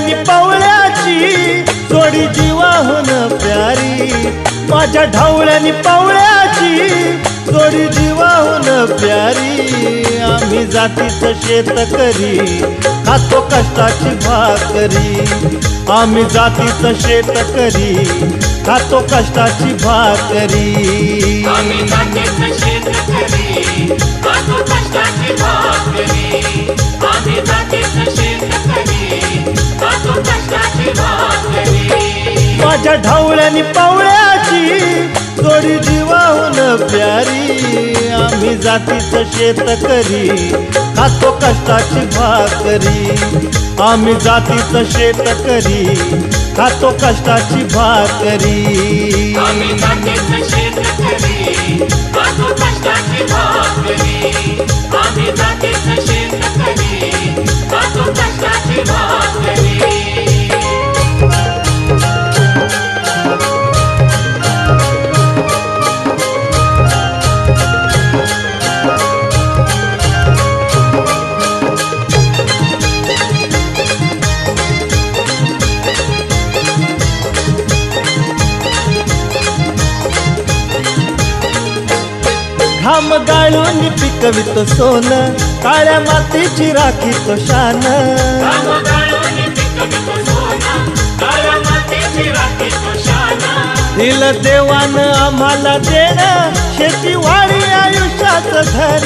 ढवळ्यानी पवळ्याची जोडी जीवाहून प्यारी, माझ्या ढवळ्यानी पवळ्याची जोडी जीवाहून प्यारी। आम्ही जातीचं शेतकरी खातो कष्टाची भाकरी, आम्ही जातीचं शेतकरी खातो कष्टाची भाकरी। आम्ही जातीचं शेतकरी खातो कष्टाची भाकरी, आम्ही जातीचं शेतकरी खातो कष्टाची भाकरी। माझ्या ढवळ्यानी पवळ्याची जोडी जीवाहून प्यारी, आम्ही जातीचं शेतकरी खातो कष्टाची भाकरी, आम्ही जातीचं शेतकरी खातो कष्टाची भाकरी। आम्ही जातीचं शेतकरी खातो कष्टाची भाकरी, आम्ही जातीचं शेतकरी खातो कष्टाची भाकरी। घाम गाळून पिकवितो सोनं, काळ्या मातीची राखीतो शान। घाम गाळून पिकवितो सोनं, काळ्या मातीची राखीतो शान। दिलं देवानं आम्हाला देणं, शेती वाढी आयुष्याचं घर।